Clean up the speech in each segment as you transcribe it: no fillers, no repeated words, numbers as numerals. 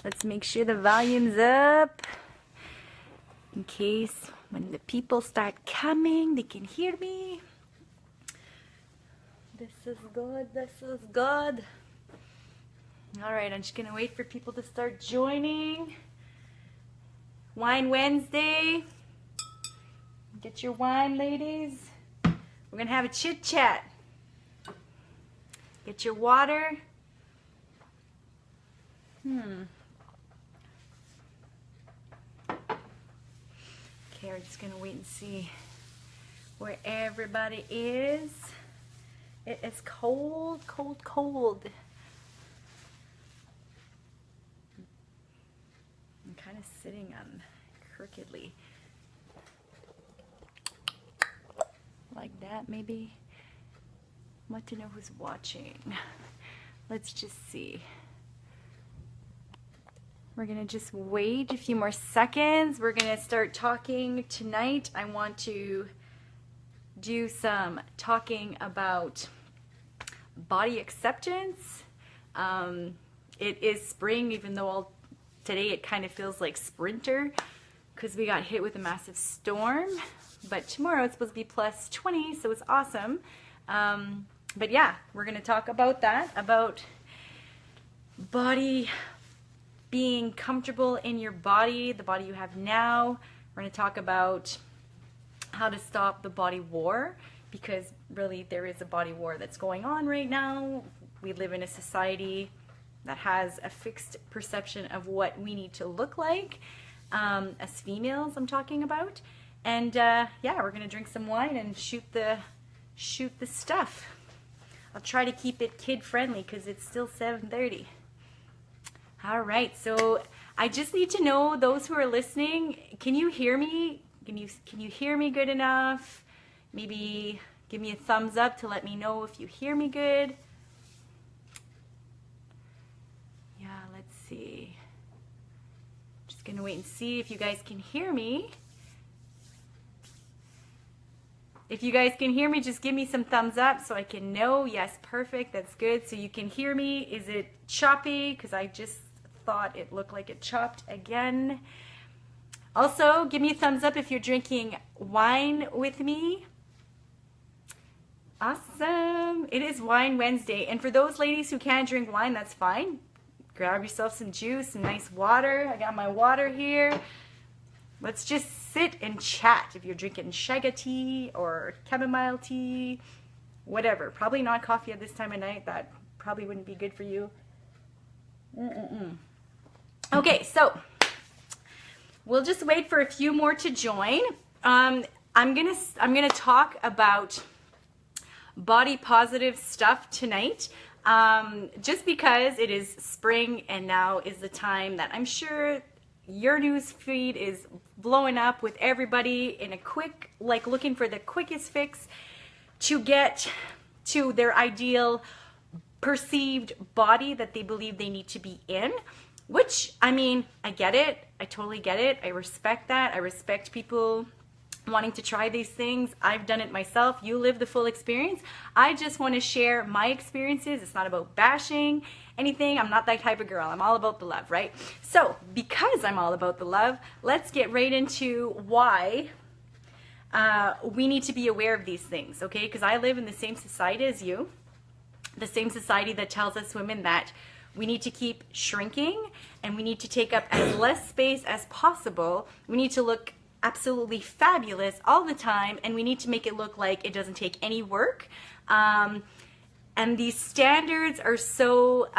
Let's make sure the volume's up in case when the people start coming, they can hear me. This is good, this is good. All right, I'm just gonna wait for people to start joining. Wine Wednesday. Get your wine, ladies. We're gonna have a chit chat. Get your water. Okay, we're just gonna wait and see where everybody is. It is cold, cold, cold. I'm kind of sitting on crookedly. Like that, maybe. I want to know who's watching. Let's just see. We're gonna just wait a few more seconds. We're gonna start talking tonight. I want to do some talking about body acceptance. It is spring, even though today it kind of feels like sprinter because we got hit with a massive storm. But tomorrow it's supposed to be plus 20, so it's awesome. But yeah, we're gonna talk about that, about body, being comfortable in your body, the body you have now. We're going to talk about how to stop the body war, because really there is a body war that's going on right now. We live in a society that has a fixed perception of what we need to look like as females, I'm talking about. And yeah, we're going to drink some wine and shoot the stuff. I'll try to keep it kid friendly because it's still 7:30. All right, so I just need to know, those who are listening, can you hear me? Can you hear me good enough? Maybe give me a thumbs up to let me know if you hear me good. Yeah, let's see. Just gonna wait and see if you guys can hear me. If you guys can hear me, just give me some thumbs up so I can know. Yes, perfect, that's good. So you can hear me. Is it choppy? Because I just thought it looked like it chopped again. Also, give me a thumbs up if you're drinking wine with me. Awesome. It is Wine Wednesday. And for those ladies who can't drink wine, that's fine. Grab yourself some juice, some nice water. I got my water here. Let's just sit and chat. If you're drinking shaga tea or chamomile tea, whatever. Probably not coffee at this time of night. That probably wouldn't be good for you. Okay, so we'll just wait for a few more to join. I'm gonna talk about body positive stuff tonight, just because it is spring and now is the time that I'm sure your news feed is blowing up with everybody in a quick, like looking for the quickest fix to get to their ideal perceived body that they believe they need to be in. Which, I mean, I get it. I totally get it. I respect that. I respect people wanting to try these things. I've done it myself. You live the full experience. I just want to share my experiences. It's not about bashing anything. I'm not that type of girl. I'm all about the love, right? So, because I'm all about the love, let's get right into why we need to be aware of these things, okay? Because I live in the same society as you. The same society that tells us women that we need to keep shrinking and we need to take up as less space as possible. We need to look absolutely fabulous all the time, and we need to make it look like it doesn't take any work. And these standards are so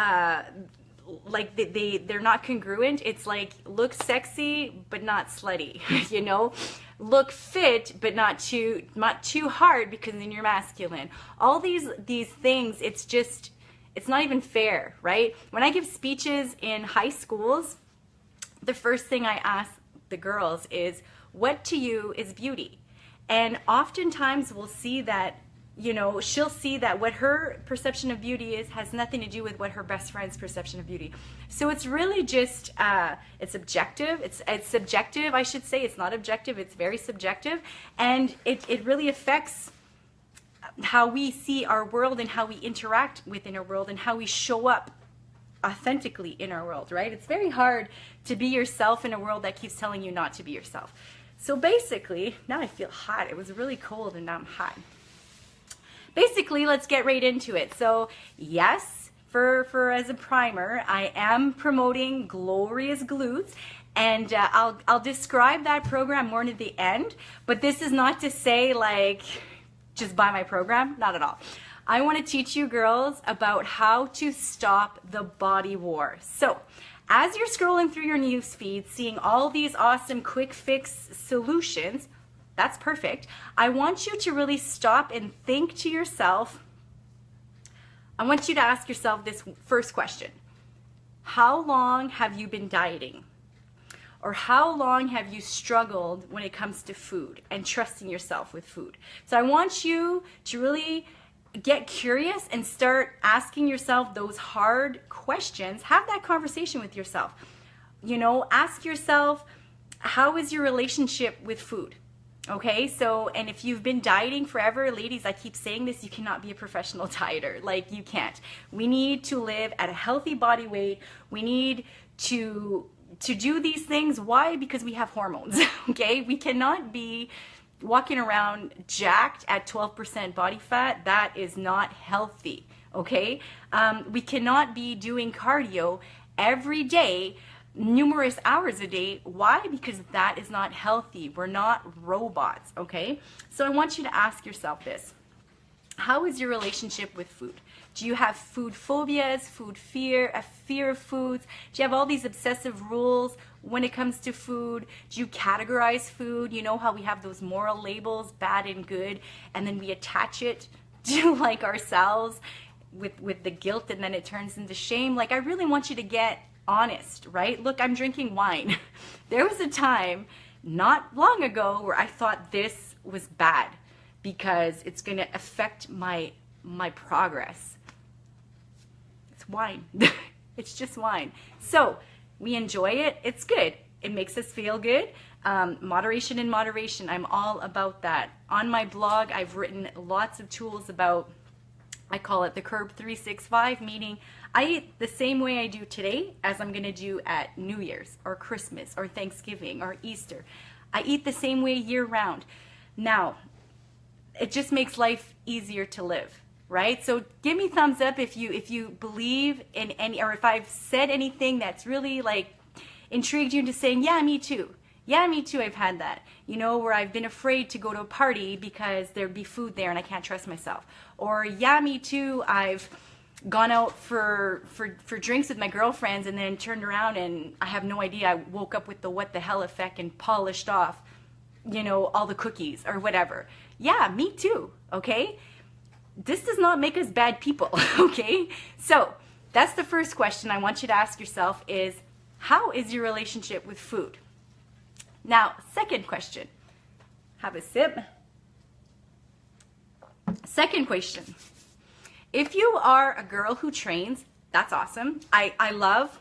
like they're not congruent. It's like look sexy but not slutty, you know? Look fit but not too hard because then you're masculine. All these things, it's not even fair, right? When I give speeches in high schools, the first thing I ask the girls is, what to you is beauty? And oftentimes we'll see that, you know, she'll see that what her perception of beauty is has nothing to do with what her best friend's perception of beauty. So it's really just, it's objective. It's subjective, I should say. It's not objective. It's very subjective. And it really affects how we see our world and how we interact within our world and how we show up authentically in our world, right? It's very hard to be yourself in a world that keeps telling you not to be yourself. So basically, now I feel hot. It was really cold and now I'm hot. Basically, let's get right into it. So yes, for as a primer, I am promoting Glorious Glutes, and I'll describe that program more near the end, but this is not to say like just buy my program, not at all. I want to teach you girls about how to stop the body war. So as you're scrolling through your news feed, seeing all these awesome quick fix solutions, that's perfect. I want you to really stop and think to yourself. I want you to ask yourself this first question. How long have you been dieting? Or how long have you struggled when it comes to food and trusting yourself with food? So I want you to really get curious and start asking yourself those hard questions. Have that conversation with yourself. You know, ask yourself, how is your relationship with food? Okay, so, and if you've been dieting forever, ladies, I keep saying this, you cannot be a professional dieter. Like, you can't. We need to live at a healthy body weight. We need to do these things. Why? Because we have hormones, okay? We cannot be walking around jacked at 12% body fat. That is not healthy, okay? We cannot be doing cardio every day, numerous hours a day. Why? Because that is not healthy. We're not robots, okay? So I want you to ask yourself this. How is your relationship with food? Do you have food phobias, food fear, a fear of foods? Do you have all these obsessive rules when it comes to food? Do you categorize food? You know how we have those moral labels, bad and good, and then we attach it to like ourselves with the guilt, and then it turns into shame. Like, I really want you to get honest, right? Look, I'm drinking wine. There was a time not long ago where I thought this was bad because it's going to affect my progress. It's wine. It's just wine. So we enjoy it. It's good. It makes us feel good. Moderation in moderation. I'm all about that. On my blog, I've written lots of tools about, I call it the Curb 365, meaning I eat the same way I do today as I'm going to do at New Year's or Christmas or Thanksgiving or Easter. I eat the same way year round. Now, it just makes life easier to live, right? So give me thumbs up if you believe in any, or if I've said anything that's really like intrigued you into saying, yeah, me too. Yeah, me too, I've had that. You know, where I've been afraid to go to a party because there'd be food there and I can't trust myself. Or yeah, me too, I've gone out for drinks with my girlfriends and then turned around and I have no idea. I woke up with the what the hell effect and polished off, you know, all the cookies or whatever. Yeah, me too, okay? This does not make us bad people, okay? So that's the first question I want you to ask yourself is, how is your relationship with food? Now, second question. Have a sip. Second question. If you are a girl who trains, that's awesome. I love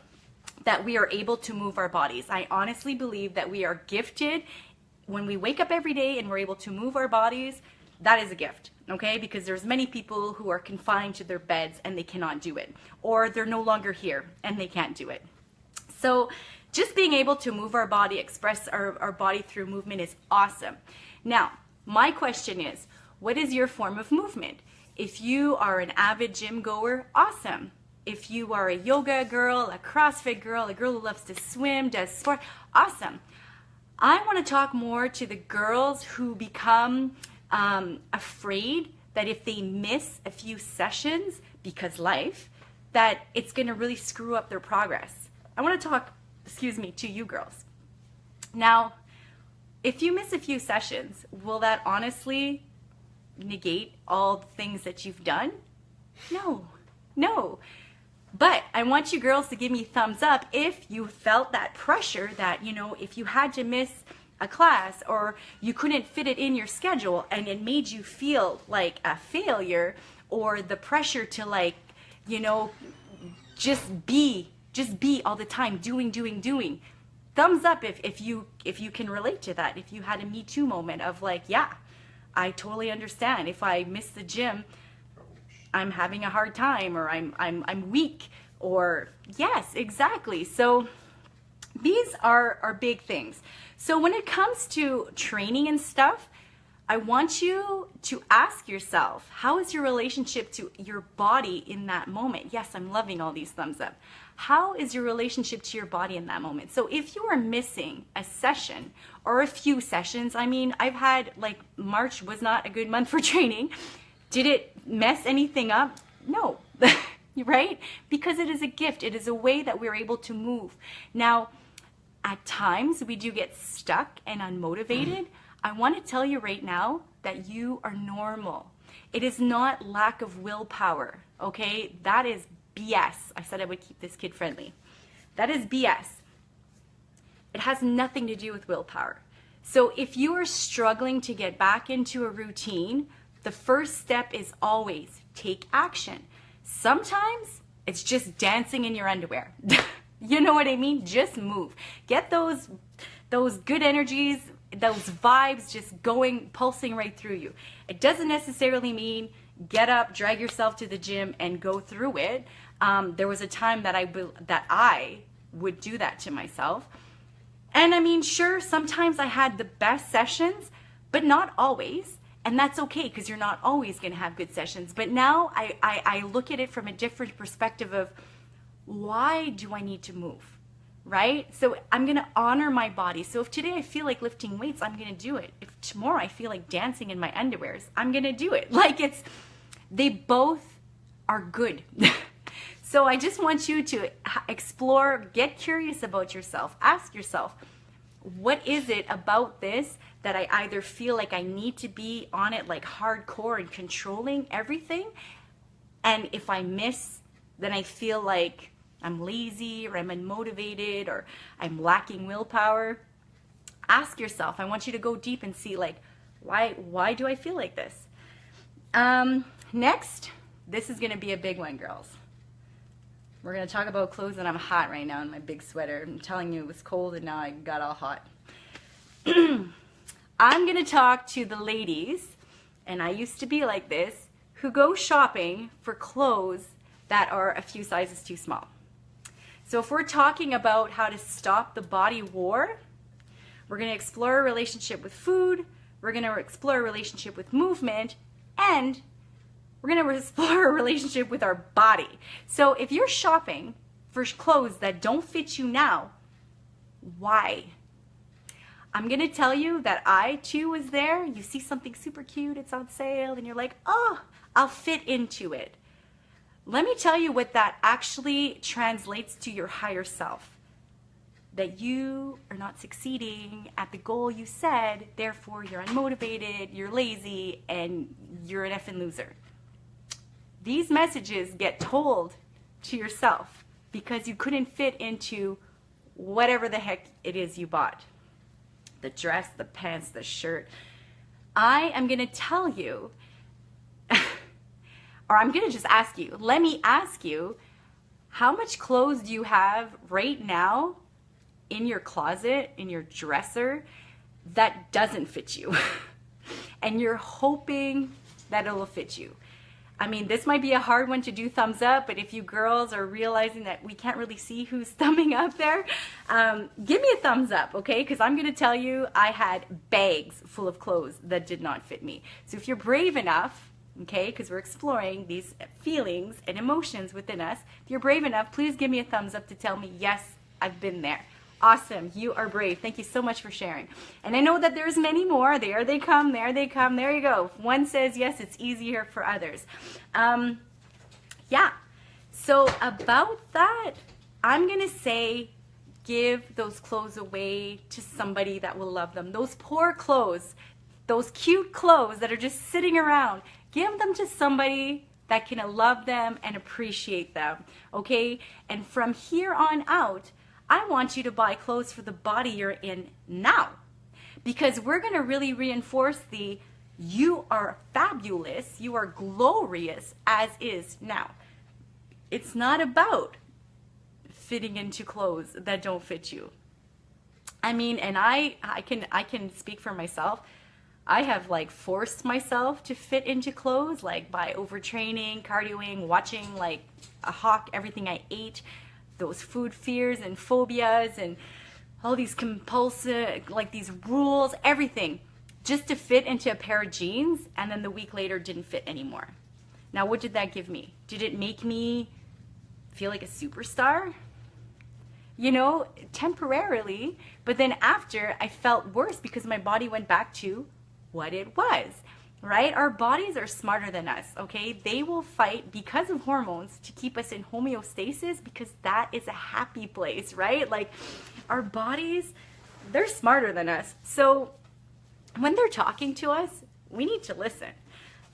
that we are able to move our bodies. I honestly believe that we are gifted when we wake up every day and we're able to move our bodies. That is a gift, okay? Because there's many people who are confined to their beds and they cannot do it, or they're no longer here and they can't do it. So just being able to move our body, express our body through movement is awesome. Now, my question is, what is your form of movement? If you are an avid gym goer, awesome. If you are a yoga girl, a CrossFit girl, a girl who loves to swim, does sport, awesome. I want to talk more to the girls who become afraid that if they miss a few sessions because life, that it's going to really screw up their progress. I want to talk, to you girls. Now, if you miss a few sessions, will that honestly negate all the things that you've done? No. But I want you girls to give me thumbs up if you felt that pressure that, you know, if you had to miss a class or you couldn't fit it in your schedule and it made you feel like a failure, or the pressure to, like, you know, just be all the time doing. Thumbs up if you can relate to that. If you had a Me Too moment of like, yeah, I totally understand. If I miss the gym, I'm having a hard time, or I'm weak. Or yes, exactly. So these are big things. So when it comes to training and stuff, I want you to ask yourself, how is your relationship to your body in that moment? Yes, I'm loving all these thumbs up. How is your relationship to your body in that moment? So if you are missing a session or a few sessions, I mean, I've had, like, March was not a good month for training. Did it mess anything up? No, right? Because it is a gift. It is a way that we're able to move. Now, at times we do get stuck and unmotivated. I want to tell you right now that you are normal. It is not lack of willpower, okay? That is BS. I said I would keep this kid friendly. That is BS. It has nothing to do with willpower. So if you are struggling to get back into a routine, the first step is always take action. Sometimes it's just dancing in your underwear. You know what I mean? Just move. Get those good energies, those vibes just going, pulsing right through you. It doesn't necessarily mean get up, drag yourself to the gym and go through it. There was a time that I would do that to myself. And I mean, sure, sometimes I had the best sessions, but not always. And that's okay, because you're not always going to have good sessions. But now I look at it from a different perspective of, why do I need to move, right? So I'm going to honor my body. So if today I feel like lifting weights, I'm going to do it. If tomorrow I feel like dancing in my underwears, I'm going to do it. Like, they both are good. So I just want you to explore, get curious about yourself. Ask yourself, what is it about this that I either feel like I need to be on it like hardcore and controlling everything? And if I miss, then I feel like I'm lazy or I'm unmotivated or I'm lacking willpower. Ask yourself. I want you to go deep and see, like, why do I feel like this? Next, this is going to be a big one, girls. We're going to talk about clothes, and I'm hot right now in my big sweater. I'm telling you, it was cold and now I got all hot. I'm going to talk to the ladies, and I used to be like this, who go shopping for clothes that are a few sizes too small. So if we're talking about how to stop the body war, we're going to explore a relationship with food, we're going to explore a relationship with movement, and we're going to explore a relationship with our body. So if you're shopping for clothes that don't fit you now, why? I'm going to tell you that I too was there. You see something super cute, it's on sale, and you're like, oh, I'll fit into it. Let me tell you what that actually translates to your higher self. That you are not succeeding at the goal you said, therefore you're unmotivated, you're lazy, and you're an effing loser. These messages get told to yourself because you couldn't fit into whatever the heck it is you bought. The dress, the pants, the shirt. I am going to tell you, or I'm going to just ask you, let me ask you, how much clothes do you have right now in your closet, in your dresser, that doesn't fit you? And you're hoping that it will fit you. I mean, this might be a hard one to do thumbs up, but if you girls are realizing that we can't really see who's thumbing up there, give me a thumbs up, okay? Because I'm going to tell you, I had bags full of clothes that did not fit me. So if you're brave enough, okay, because we're exploring these feelings and emotions within us, if you're brave enough, please give me a thumbs up to tell me, yes, I've been there. Awesome. You are brave. Thank you so much for sharing. And I know that there's many more. There they come. There they come. There you go. If one says yes, it's easier for others. Yeah. So about that, I'm going to say give those clothes away to somebody that will love them. Those poor clothes, those cute clothes that are just sitting around, give them to somebody that can love them and appreciate them. Okay? And from here on out, I want you to buy clothes for the body you're in now, because we're going to really reinforce the you are fabulous, you are glorious as is now. It's not about fitting into clothes that don't fit you. I mean, and I can speak for myself. I have like forced myself to fit into clothes, like by overtraining, cardioing, watching like a hawk everything I ate, those food fears and phobias and all these compulsive, like these rules, everything, just to fit into a pair of jeans, and then the week later didn't fit anymore. Now, what did that give me? Did it make me feel like a superstar? You know, temporarily, but then after I felt worse because my body went back to what it was, right? Our bodies are smarter than us, okay? They will fight because of hormones to keep us in homeostasis, because that is a happy place, right? Like our bodies, they're smarter than us. So when they're talking to us, we need to listen.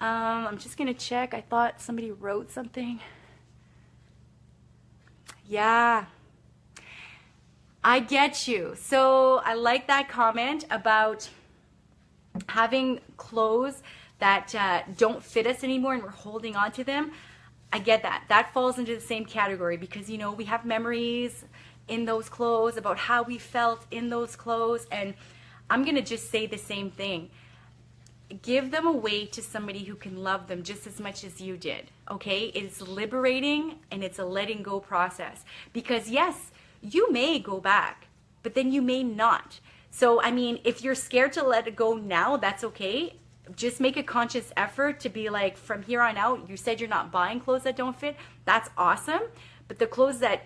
I'm just gonna check. I thought somebody wrote something. Yeah, I get you. So I like that comment about having clothes that don't fit us anymore and we're holding on to them. I get that. That falls into the same category because, you know, we have memories in those clothes about how we felt in those clothes. And I'm going to just say the same thing. Give them away to somebody who can love them just as much as you did, okay? It's liberating and it's a letting go process. Because yes, you may go back, but then you may not. So, I mean, if you're scared to let it go now, that's okay. Just make a conscious effort to be like, from here on out, you said you're not buying clothes that don't fit. That's awesome. But the clothes that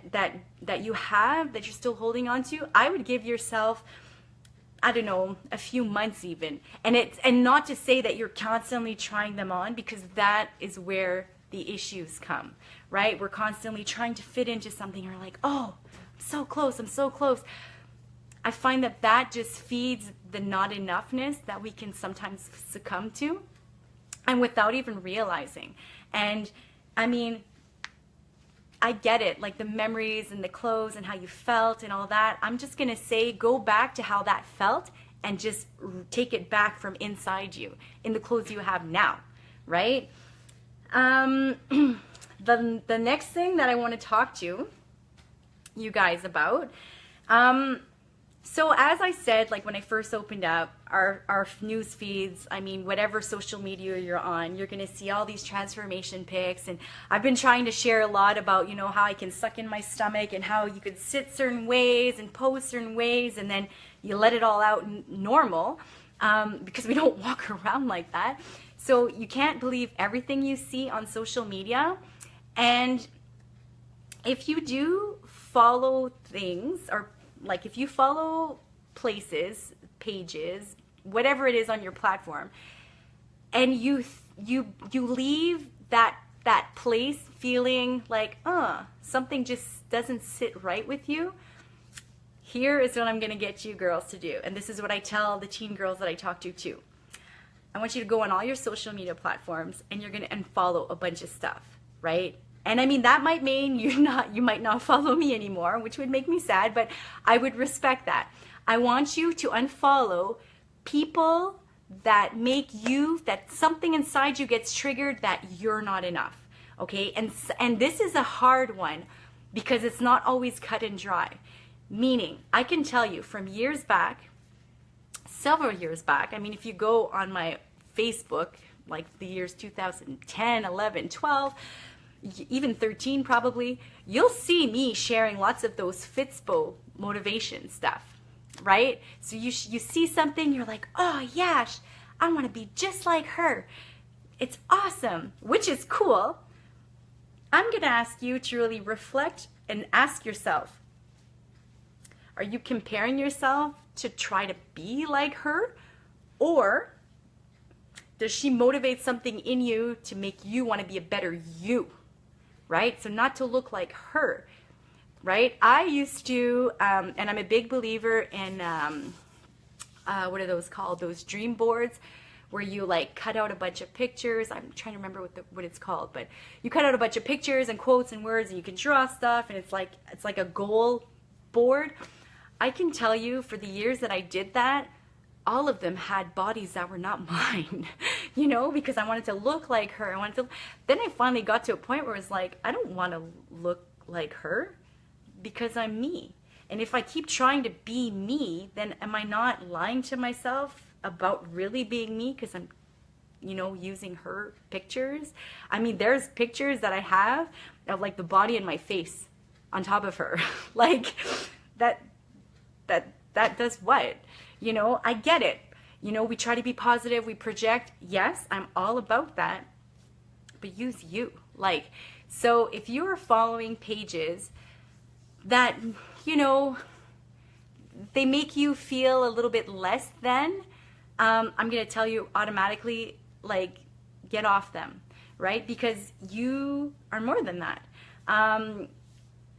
you have, that you're still holding on to, I would give yourself, I don't know, a few months even. And not to say that you're constantly trying them on, because that is where the issues come, right? We're constantly trying to fit into something. You're like, oh, I'm so close, I'm so close. I find that that just feeds the not enoughness that we can sometimes succumb to, and without even realizing. And I mean, I get it, like the memories and the clothes and how you felt and all that. I'm just going to say, go back to how that felt and just take it back from inside you in the clothes you have now, right? The next thing that I want to talk to you guys about, so as I said, like when I first opened up our news feeds, I mean, whatever social media you're on, you're going to see all these transformation pics. And I've been trying to share a lot about, you know, how I can suck in my stomach and how you could sit certain ways and pose certain ways, and then you let it all out normal, because we don't walk around like that. So you can't believe everything you see on social media. And if you do follow things, or like if you follow places, pages, whatever it is on your platform, and you leave that place feeling like, something just doesn't sit right with you, here is what I'm going to get you girls to do. And this is what I tell the teen girls that I talk to too. I want you to go on all your social media platforms and you're going to unfollow a bunch of stuff, right? And I mean, that might mean you might not follow me anymore, which would make me sad, but I would respect that. I want you to unfollow people that make you, that something inside you gets triggered that you're not enough, okay? And this is a hard one because it's not always cut and dry. Meaning, I can tell you from years back, several years back, I mean, if you go on my Facebook, like the years 2010, 11, 12, even 13 probably, you'll see me sharing lots of those Fitspo motivation stuff, right? So you see something, you're like, oh yeah, I want to be just like her. It's awesome, which is cool. I'm going to ask you to really reflect and ask yourself, are you comparing yourself to try to be like her? Or does she motivate something in you to make you want to be a better you? Right? So not to look like her, right? I used to, and I'm a big believer in, what are those called? Those dream boards where you like cut out a bunch of pictures. I'm trying to remember what it's called, but you cut out a bunch of pictures and quotes and words and you can draw stuff, and it's like a goal board. I can tell you, for the years that I did that, all of them had bodies that were not mine, you know, because I wanted to look like her. Then I finally got to a point where it's like, I don't want to look like her because I'm me. And if I keep trying to be me, then am I not lying to myself about really being me because I'm, you know, using her pictures. I mean, there's pictures that I have of like the body and my face on top of her. Like that does what? You know, I get it. You know, we try to be positive, we project. Yes, I'm all about that. But use you. Like, so if you are following pages that, you know, they make you feel a little bit less than, I'm going to tell you automatically, like, get off them, right? Because you are more than that.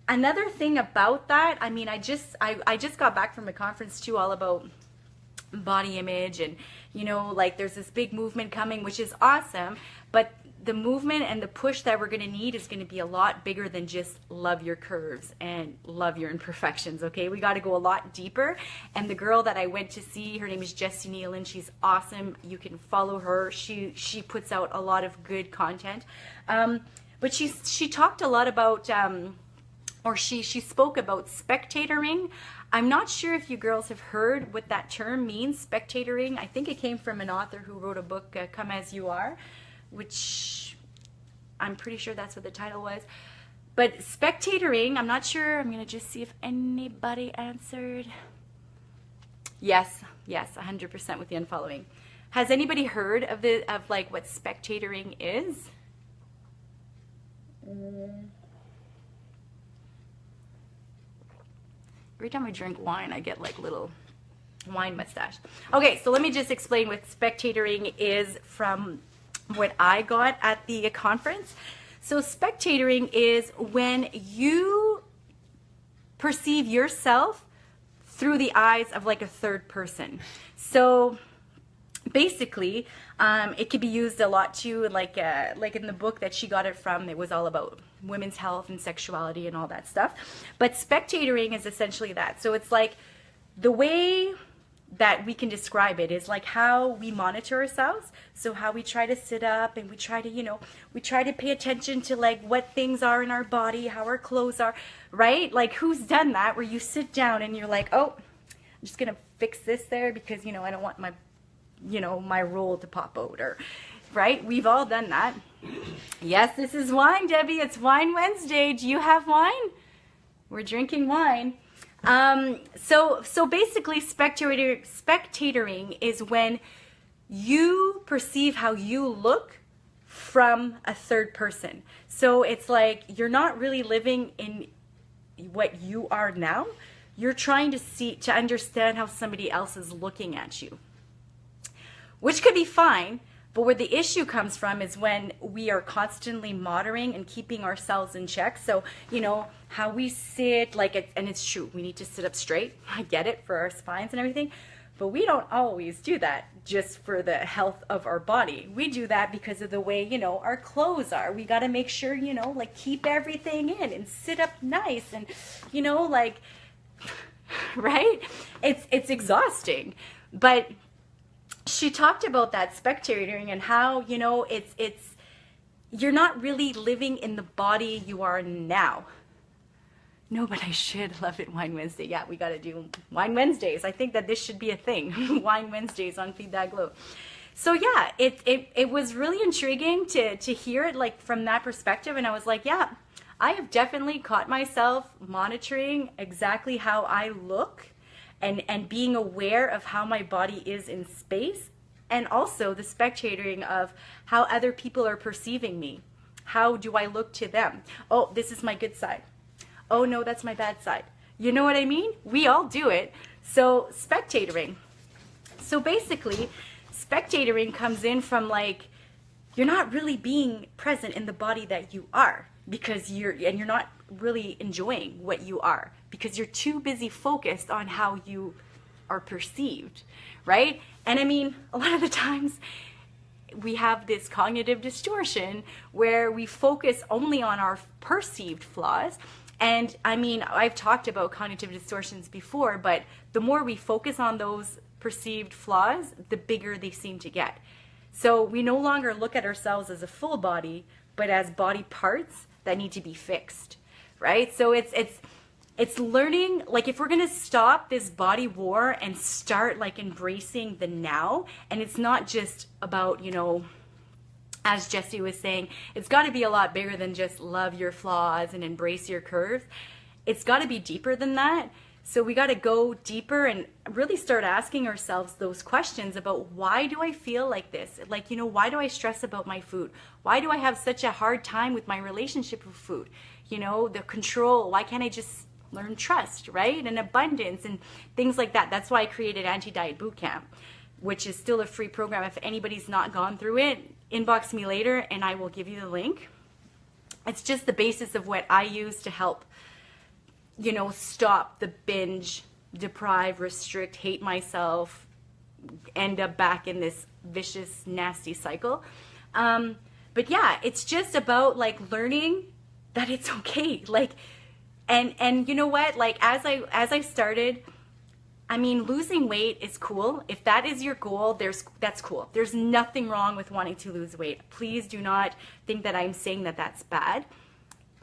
Another thing about that, I mean, I just got back from a conference too, all about body image, and, you know, like there's this big movement coming, which is awesome, but the movement and the push that we're going to need is going to be a lot bigger than just love your curves and love your imperfections. Okay, we got to go a lot deeper. And the girl that I went to see, her name is Jessie Nealon. She's awesome. You can follow her. She puts out a lot of good content. But she talked a lot about, or she spoke about spectatoring. I'm not sure if you girls have heard what that term means, spectatoring. I think it came from an author who wrote a book, Come As You Are, which I'm pretty sure that's what the title was. But spectatoring, I'm not sure. I'm going to just see if anybody answered. Yes, 100% with the unfollowing. Has anybody heard of like what spectatoring is? Every time I drink wine, I get like little wine mustache. Okay, so let me just explain what spectatoring is from what I got at the conference. So spectatoring is when you perceive yourself through the eyes of like a third person. So basically, it could be used a lot too, like in the book that she got it from, it was all about women's health and sexuality and all that stuff. But spectatoring is essentially that. So it's like the way that we can describe it is like how we monitor ourselves. So how we try to sit up and we try to, you know, we try to pay attention to like what things are in our body, how our clothes are, right? Like who's done that where you sit down and you're like, oh, I'm just going to fix this there because, you know, I don't want my, you know, my roll to pop out, or, right? We've all done that. Yes, this is wine, Debbie. It's Wine Wednesday. Do you have wine? We're drinking wine. So basically spectatoring is when you perceive how you look from a third person. So it's like you're not really living in what you are now. You're trying to understand how somebody else is looking at you, which could be fine. But where the issue comes from is when we are constantly monitoring and keeping ourselves in check. So, you know, how we sit, like, and it's true, we need to sit up straight. I get it, for our spines and everything. But we don't always do that just for the health of our body. We do that because of the way, you know, our clothes are. We got to make sure, you know, like keep everything in and sit up nice and, you know, like, right? It's exhausting. But she talked about that spectatoring and how, you know, it's you're not really living in the body you are now. No, but I should love it. Wine Wednesday. Yeah, we got to do Wine Wednesdays. I think that this should be a thing. Wine Wednesdays on Feed That Glow. So yeah, it was really intriguing to hear it like from that perspective. And I was like, yeah, I have definitely caught myself monitoring exactly how I look and being aware of how my body is in space, and also the spectatoring of how other people are perceiving me. How do I look to them? Oh, this is my good side. Oh no, that's my bad side. You know what I mean? We all do it. So spectatoring. So basically, spectatoring comes in from like, you're not really being present in the body that you are, because you're not really enjoying what you are because you're too busy focused on how you are perceived, right? And I mean, a lot of the times we have this cognitive distortion where we focus only on our perceived flaws. And I mean, I've talked about cognitive distortions before, but the more we focus on those perceived flaws, the bigger they seem to get. So we no longer look at ourselves as a full body, but as body parts that need to be fixed, right? So it's it's learning, like if we're going to stop this body war and start like embracing the now, and it's not just about, you know, as Jessie was saying, it's got to be a lot bigger than just love your flaws and embrace your curves. It's got to be deeper than that. So we got to go deeper and really start asking ourselves those questions about, why do I feel like this? Like, you know, why do I stress about my food? Why do I have such a hard time with my relationship with food? You know, the control. Why can't I just learn trust, right? And abundance and things like that. That's why I created Anti-Diet Bootcamp, which is still a free program. If anybody's not gone through it, inbox me later and I will give you the link. It's just the basis of what I use to help, you know, stop the binge, deprive, restrict, hate myself, end up back in this vicious, nasty cycle. But yeah, it's just about like learning that it's okay. Like, and you know what? Like as I started, I mean, losing weight is cool. If that is your goal, that's cool. There's nothing wrong with wanting to lose weight. Please do not think that I'm saying that that's bad.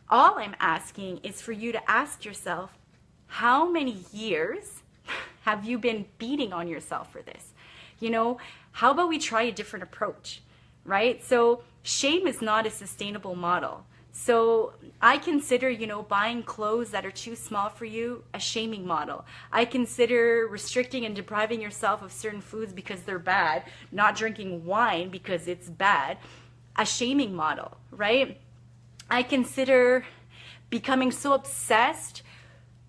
All I'm asking is for you to ask yourself, how many years have you been beating on yourself for this? You know, how about we try a different approach, right? So shame is not a sustainable model. So I consider, you know, buying clothes that are too small for you a shaming model. I consider restricting and depriving yourself of certain foods because they're bad, not drinking wine because it's bad, a shaming model, right? I consider becoming so obsessed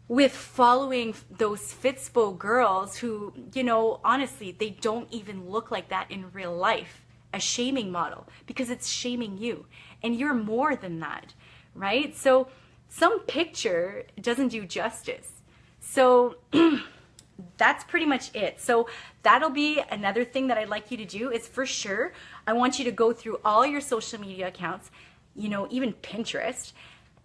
with following those Fitspo girls who, you know, honestly, they don't even look like that in real life. A shaming model, because it's shaming you, and you're more than that, right? So some picture doesn't do justice. So that's pretty much it. So that'll be another thing that I'd like you to do is, for sure, I want you to go through all your social media accounts, you know, even Pinterest,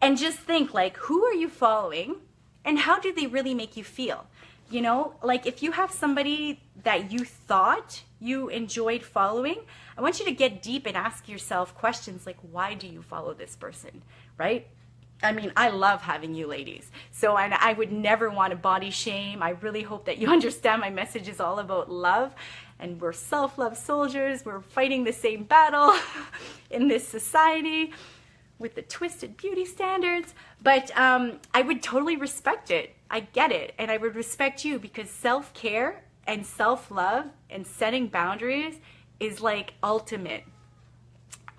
and just think like, who are you following and how do they really make you feel? You know, like if you have somebody that you thought you enjoyed following, I want you to get deep and ask yourself questions like, why do you follow this person, right? I mean, I love having you ladies. So I would never want to body shame. I really hope that you understand my message is all about love, and we're self-love soldiers. We're fighting the same battle in this society with the twisted beauty standards. But I would totally respect it. I get it. And I would respect you, because self-care and self-love and setting boundaries is like ultimate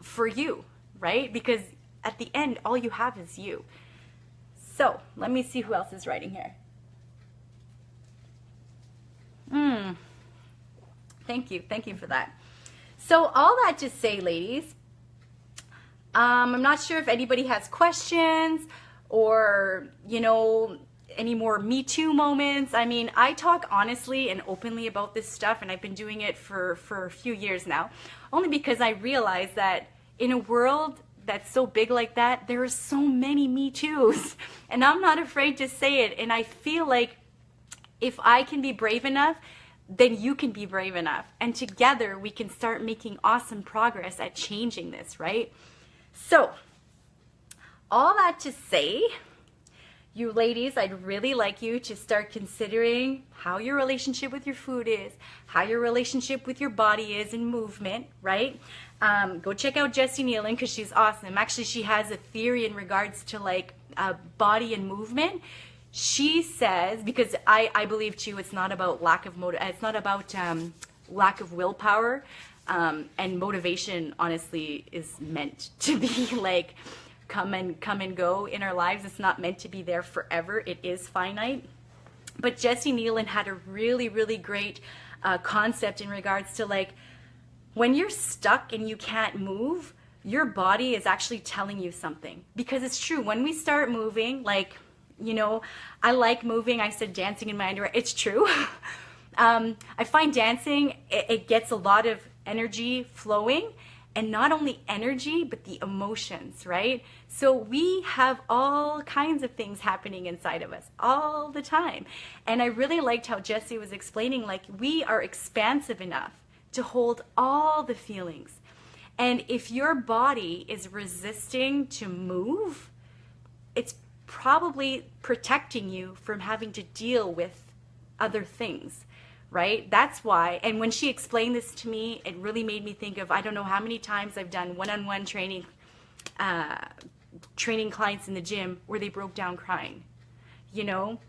for you, right? Because at the end, all you have is you. So let me see who else is writing here. Thank you for that. So all that to say, ladies, I'm not sure if anybody has questions or, you know, any more Me Too moments. I mean, I talk honestly and openly about this stuff, and I've been doing it for a few years now, only because I realize that in a world that's so big like that, there are so many Me Too's, and I'm not afraid to say it. And I feel like if I can be brave enough, then you can be brave enough, and together we can start making awesome progress at changing this, right? So all that to say, you ladies, I'd really like you to start considering how your relationship with your food is, how your relationship with your body is in movement, right? Go check out Jessie Nealon, because she's awesome. Actually, she has a theory in regards to like body and movement. She says, because I believe too, it's not about lack of it's not about lack of willpower, and motivation. Honestly, is meant to be like come and go in our lives. It's not meant to be there forever. It is finite. But Jessie Nealon had a really, really great concept in regards to like, when you're stuck and you can't move, your body is actually telling you something. Because it's true, when we start moving, like, you know, I like moving. I said dancing in my underwear. It's true. I find dancing, it gets a lot of energy flowing, and not only energy, but the emotions, right? So we have all kinds of things happening inside of us all the time. And I really liked how Jessie was explaining, like, we are expansive enough to hold all the feelings. And if your body is resisting to move, it's probably protecting you from having to deal with other things, right? That's why. And when she explained this to me, it really made me think of, I don't know how many times I've done one-on-one training, training clients in the gym where they broke down crying. You know,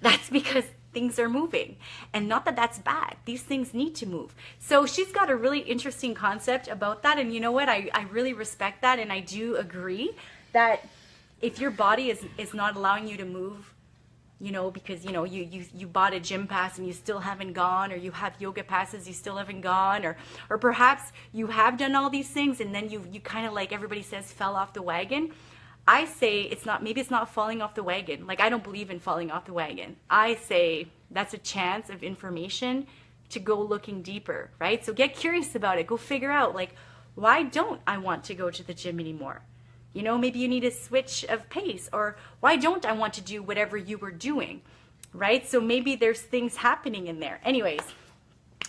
that's because things are moving, and not that that's bad. These things need to move. So she's got a really interesting concept about that. And you know what? I really respect that. And I do agree that if your body is not allowing you to move, you know, because, you know, you bought a gym pass and you still haven't gone, or you have yoga passes, you still haven't gone, or perhaps you have done all these things and then you kind of, like everybody says, fell off the wagon. I say it's not, maybe it's not falling off the wagon. Like, I don't believe in falling off the wagon. I say that's a chance of information to go looking deeper, right? So get curious about it. Go figure out, like, why don't I want to go to the gym anymore? You know, maybe you need a switch of pace, or why don't I want to do whatever you were doing, right? So maybe there's things happening in there. Anyways,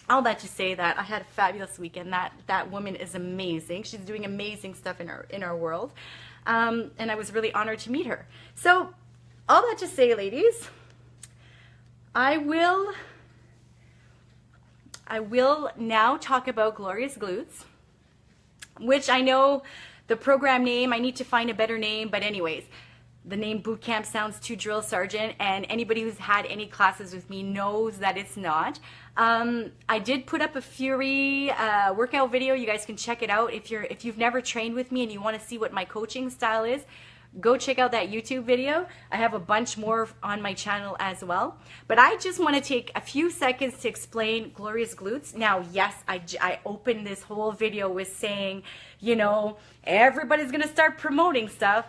all that to say that I had a fabulous weekend. That woman is amazing. She's doing amazing stuff in our world. And I was really honored to meet her. So all that to say, ladies, I will now talk about Glorious Glutes, which I know the program name, I need to find a better name, but anyways, the name Bootcamp sounds too drill sergeant, and anybody who's had any classes with me knows that it's not. I did put up a Fury workout video. You guys can check it out. If you've never trained with me and you want to see what my coaching style is, go check out that YouTube video. I have a bunch more on my channel as well. But I just want to take a few seconds to explain Glorious Glutes. Now, yes, I opened this whole video with saying, you know, everybody's going to start promoting stuff.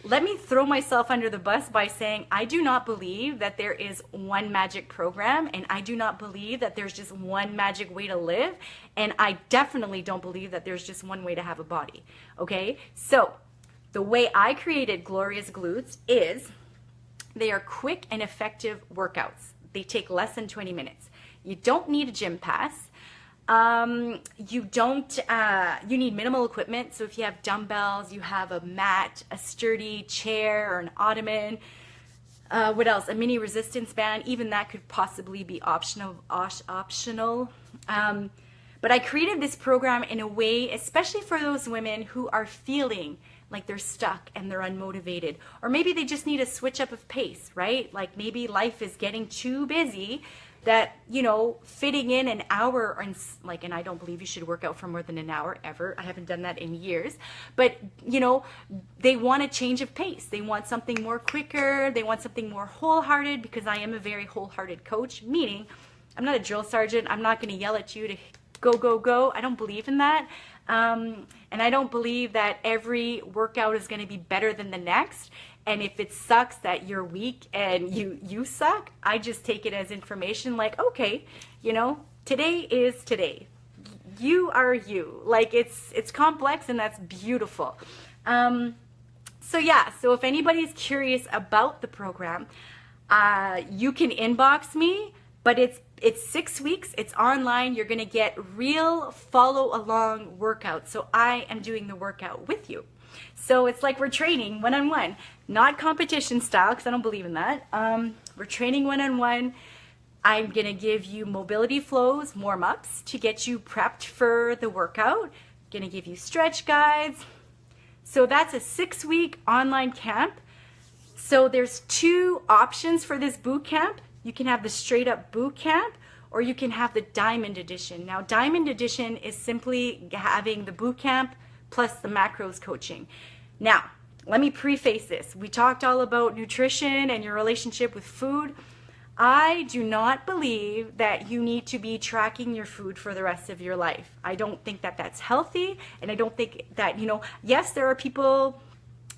Let me throw myself under the bus by saying I do not believe that there is one magic program, and I do not believe that there's just one magic way to live, and I definitely don't believe that there's just one way to have a body, okay? So the way I created Glorious Glutes is they are quick and effective workouts. They take less than 20 minutes. You don't need a gym pass. You need minimal equipment. So if you have dumbbells, you have a mat, a sturdy chair, or an ottoman, what else? A mini resistance band, even that could possibly be optional. But I created this program in a way, especially for those women who are feeling like they're stuck and they're unmotivated, or maybe they just need a switch up of pace, right? Like maybe life is getting too busy that, you know, fitting in an hour, and I don't believe you should work out for more than an hour ever. I haven't done that in years. But, you know, they want a change of pace. They want something more quicker. They want something more wholehearted, because I am a very wholehearted coach, meaning I'm not a drill sergeant. I'm not going to yell at you to go, go, go. I don't believe in that. And I don't believe that every workout is going to be better than the next. And if it sucks that you're weak and you suck, I just take it as information, like, okay, you know, today is today. You are you. Like, it's complex, and that's beautiful. So yeah, so if anybody's curious about the program, you can inbox me, but it's 6 weeks, it's online. You're gonna get real follow along workouts. So I am doing the workout with you. So it's like we're training one-on-one, not competition style, because I don't believe in that. We're training one-on-one. I'm gonna give you mobility flows, warm-ups to get you prepped for the workout. Gonna give you stretch guides. So that's a 6-week online camp. So there's 2 options for this boot camp. You can have the straight up boot camp, or you can have the Diamond Edition. Now, Diamond Edition is simply having the boot camp plus the macros coaching. Now, let me preface this. We talked all about nutrition and your relationship with food. I do not believe that you need to be tracking your food for the rest of your life. I don't think that that's healthy, and I don't think that, you know, yes, there are people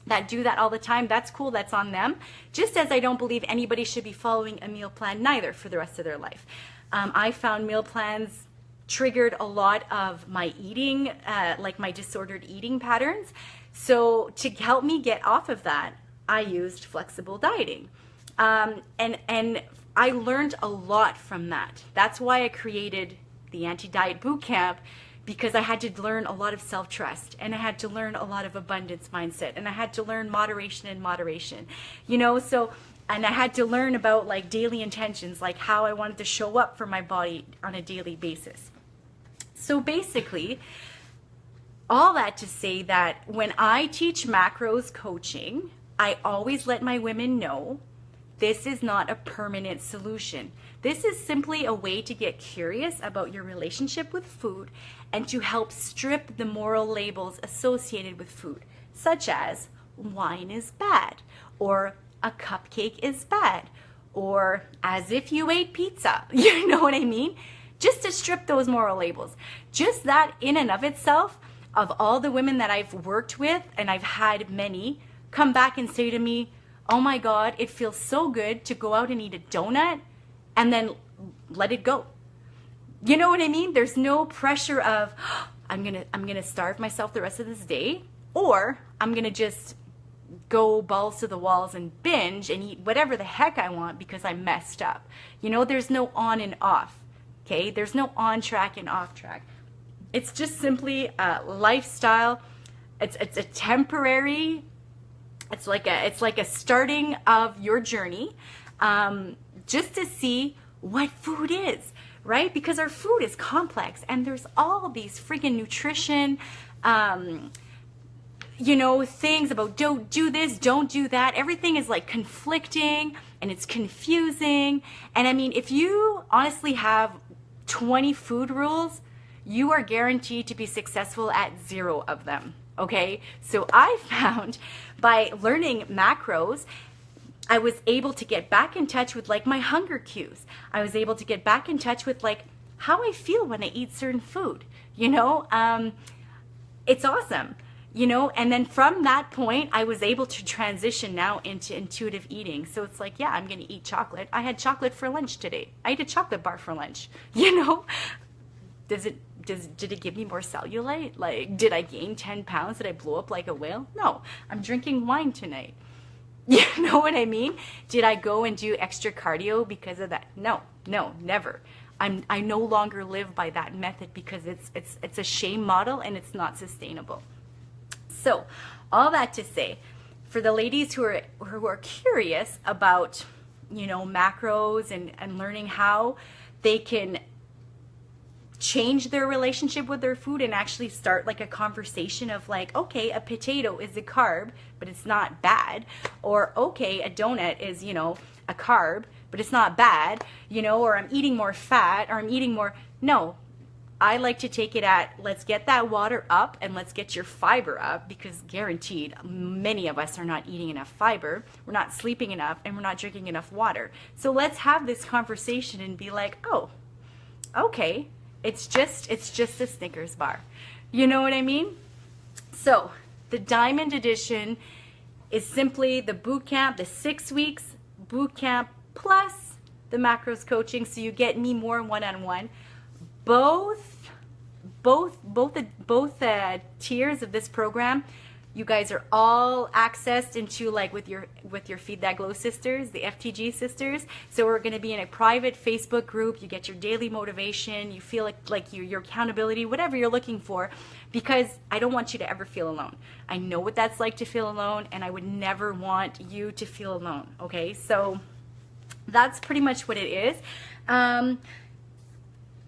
that do that all the time. That's cool, that's on them. Just as I don't believe anybody should be following a meal plan neither for the rest of their life. I found meal plans triggered a lot of my eating, like my disordered eating patterns. So to help me get off of that, I used flexible dieting. And I learned a lot from that. That's why I created the Anti-Diet Bootcamp, because I had to learn a lot of self-trust, and I had to learn a lot of abundance mindset, and I had to learn moderation and moderation, so, and I had to learn about like daily intentions, like how I wanted to show up for my body on a daily basis. So basically, all that to say that when I teach macros coaching, I always let my women know this is not a permanent solution. This is simply a way to get curious about your relationship with food and to help strip the moral labels associated with food, such as wine is bad, or a cupcake is bad, or as if you ate pizza. You know what I mean? Just to strip those moral labels. Just that in and of itself, of all the women that I've worked with, and I've had many, come back and say to me, oh my God, it feels so good to go out and eat a donut and then let it go. You know what I mean? There's no pressure of, oh, I'm gonna starve myself the rest of this day, or I'm gonna just go balls to the walls and binge and eat whatever the heck I want because I messed up. There's no on and off, okay? There's no on track and off track. It's just simply a lifestyle. It's a temporary, it's like a starting of your journey, just to see what food is, right? Because our food is complex, and there's all these freaking nutrition, things about don't do this, don't do that. Everything is like conflicting and it's confusing. And I mean, if you honestly have 20 food rules, you are guaranteed to be successful at 0 of them. Okay, so I found by learning macros, I was able to get back in touch with like my hunger cues. I was able to get back in touch with like how I feel when I eat certain food. It's awesome. And then from that point, I was able to transition now into intuitive eating. So it's like, yeah, I'm going to eat chocolate. I had chocolate for lunch today. I ate a chocolate bar for lunch. Did it give me more cellulite? Like, did I gain 10 pounds? Did I blow up like a whale? No, I'm drinking wine tonight. You know what I mean? Did I go and do extra cardio because of that? No, never. I no longer live by that method because it's a shame model and it's not sustainable. So all that to say, for the ladies who are curious about, macros and learning how they can change their relationship with their food and actually start like a conversation of like, okay, a potato is a carb, but it's not bad. Or okay, a donut is, a carb, but it's not bad, or I'm eating more fat, or I'm eating more. No, I like to take it at, let's get that water up and let's get your fiber up, because guaranteed many of us are not eating enough fiber, we're not sleeping enough, and we're not drinking enough water. So let's have this conversation and be like, oh, okay, it's just a Snickers bar. You know what I mean? So the Diamond Edition is simply the boot camp, the 6 weeks boot camp plus the macros coaching. So you get me more one-on-one. Both tiers of this program, you guys are all accessed into like with your Feed That Glow sisters, the FTG sisters. So we're going to be in a private Facebook group. You get your daily motivation. You feel like your accountability, whatever you're looking for, because I don't want you to ever feel alone. I know what that's like to feel alone, and I would never want you to feel alone. Okay, so that's pretty much what it is.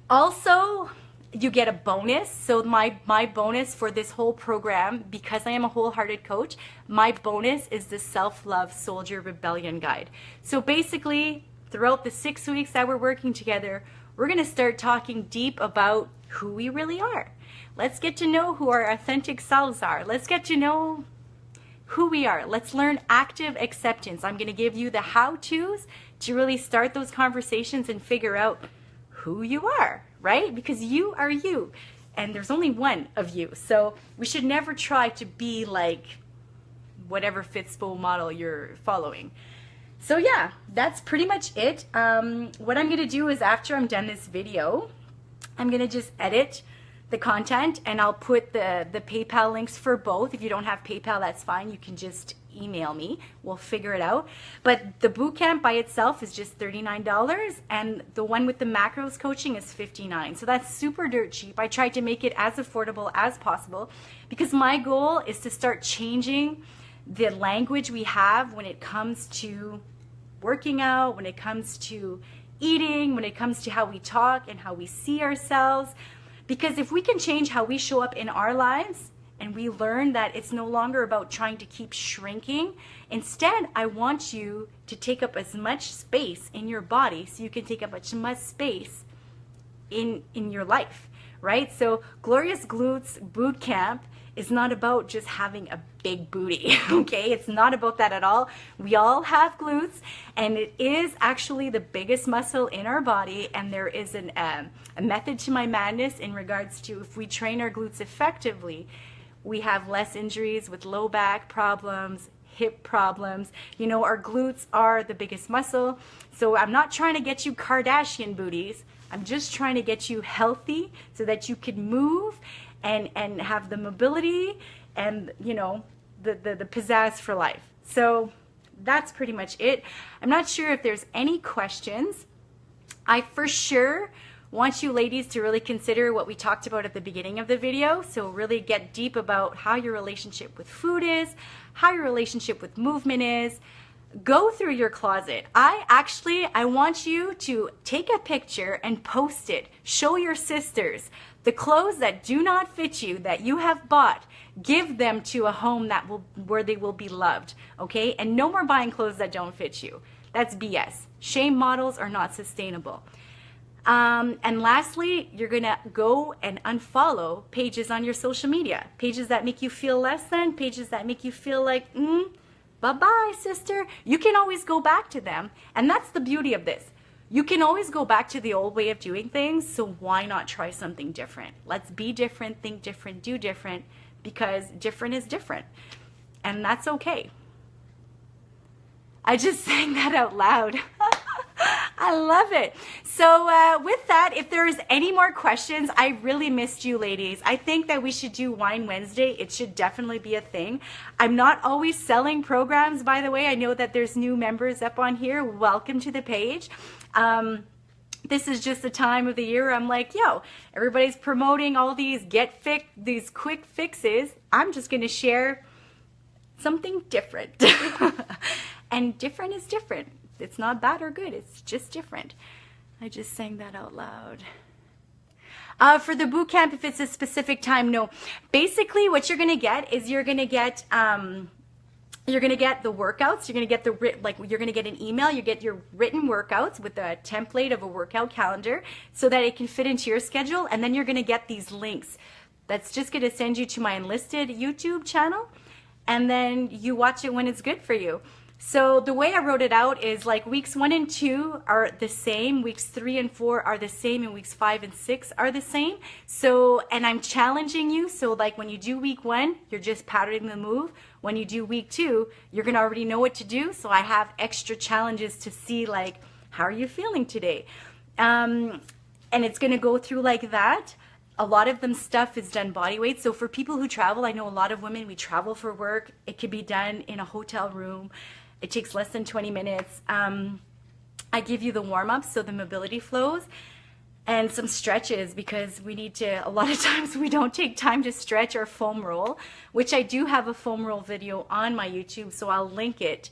Also, you get a bonus. So my bonus for this whole program, because I am a wholehearted coach, my bonus is the Self-Love Soldier Rebellion Guide. So basically, throughout the 6 weeks that we're working together, we're going to start talking deep about who we really are. Let's get to know who our authentic selves are. Let's get to know who we are. Let's learn active acceptance. I'm going to give you the how-tos to really start those conversations and figure out who you are, right? Because you are you, and there's only one of you. So we should never try to be like whatever Fitspo model you're following. So yeah, that's pretty much it. What I'm gonna do is, after I'm done this video, I'm gonna just edit the content, and I'll put the PayPal links for both. If you don't have PayPal, that's fine. You can just email me. We'll figure it out. But the boot camp by itself is just $39, and the one with the macros coaching is $59. So that's super dirt cheap. I tried to make it as affordable as possible because my goal is to start changing the language we have when it comes to working out, when it comes to eating, when it comes to how we talk and how we see ourselves. Because if we can change how we show up in our lives, and we learn that it's no longer about trying to keep shrinking, instead I want you to take up as much space in your body so you can take up as much space in your life, right? So Glorious Glutes Boot Camp is not about just having a big booty, okay? It's not about that at all. We all have glutes, and it is actually the biggest muscle in our body, and there is a method to my madness in regards to if we train our glutes effectively, we have less injuries with low back problems, hip problems. You know, our glutes are the biggest muscle. So I'm not trying to get you Kardashian booties. I'm just trying to get you healthy so that you can move and have the mobility and, you know, the pizzazz for life. So that's pretty much it. I'm not sure if there's any questions. I for sure want you ladies to really consider what we talked about at the beginning of the video. So really get deep about how your relationship with food is, how your relationship with movement is. Go through your closet. I want you to take a picture and post it. Show your sisters the clothes that do not fit you, that you have bought. Give them to a home where they will be loved, okay? And no more buying clothes that don't fit you. That's BS. Shame models are not sustainable. And lastly, you're gonna go and unfollow pages on your social media. Pages that make you feel less than, pages that make you feel like, bye-bye, sister. You can always go back to them. And that's the beauty of this. You can always go back to the old way of doing things, so why not try something different? Let's be different, think different, do different, because different is different. And that's okay. I just sang that out loud. I love it. So with that, if there is any more questions, I really missed you ladies. I think that we should do Wine Wednesday. It should definitely be a thing. I'm not always selling programs, by the way. I know that there's new members up on here. Welcome to the page. This is just the time of the year I'm like, yo, everybody's promoting all these these quick fixes. I'm just going to share something different. And different is different. It's not bad or good. It's just different. I just sang that out loud. For the boot camp, if it's a specific time, no. Basically, what you're going to get is you're going to get the workouts. You're going to get you're going to get an email. You get your written workouts with a template of a workout calendar so that it can fit into your schedule. And then you're going to get these links. That's just going to send you to my enlisted YouTube channel. And then you watch it when it's good for you. So the way I wrote it out is like weeks 1 and 2 are the same, weeks 3 and 4 are the same, and weeks 5 and 6 are the same. So, and I'm challenging you. So like when you do week 1, you're just patterning the move. When you do week 2, you're gonna already know what to do. So I have extra challenges to see like, how are you feeling today? And it's gonna go through like that. A lot of them stuff is done body weight. So for people who travel, I know a lot of women, we travel for work. It could be done in a hotel room. It takes less than 20 minutes. I give you the warm-ups so the mobility flows and some stretches because we need to, a lot of times we don't take time to stretch or foam roll, which I do have a foam roll video on my YouTube, so I'll link it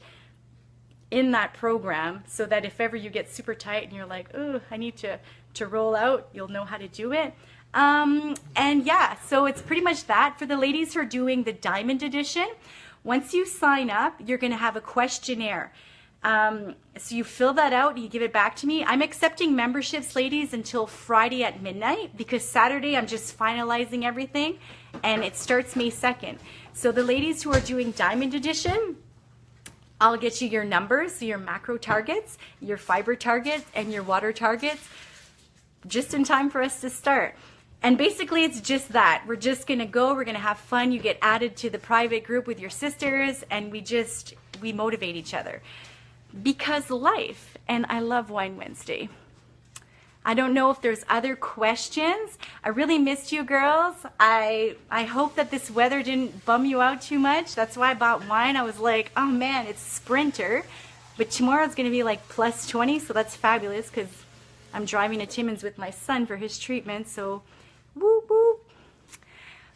in that program so that if ever you get super tight and you're like, oh, I need to roll out, you'll know how to do it. And yeah, so it's pretty much that. For the ladies who are doing the Diamond Edition, once you sign up, you're going to have a questionnaire. So you fill that out and you give it back to me. I'm accepting memberships, ladies, until Friday at midnight because Saturday I'm just finalizing everything and it starts May 2nd. So the ladies who are doing Diamond Edition, I'll get you your numbers, so your macro targets, your fiber targets, and your water targets just in time for us to start. And basically it's just that. We're just going to go, we're going to have fun. You get added to the private group with your sisters and we motivate each other. Because life, and I love Wine Wednesday. I don't know if there's other questions. I really missed you girls. I hope that this weather didn't bum you out too much. That's why I bought wine. I was like, oh man, it's Sprinter. But tomorrow's gonna be like plus 20, so that's fabulous because I'm driving to Timmins with my son for his treatment, so whoop whoop.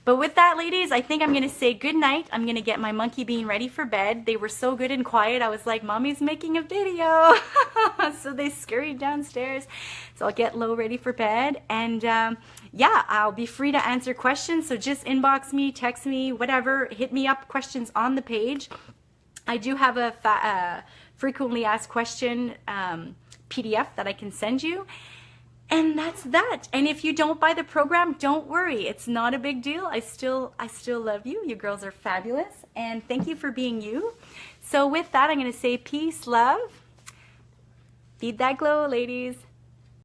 But with that, ladies, I think I'm gonna say good night. I'm gonna get my monkey bean ready for bed. They were so good and quiet. I was like, Mommy's making a video. So they scurried downstairs. So I'll get Lo ready for bed. And yeah, I'll be free to answer questions. So just inbox me, text me, whatever. Hit me up, questions on the page. I do have a frequently asked question PDF that I can send you. And that's that. And if you don't buy the program, don't worry. It's not a big deal. I still love you. You girls are fabulous. And thank you for being you. So with that, I'm going to say peace, love. Feed that glow, ladies.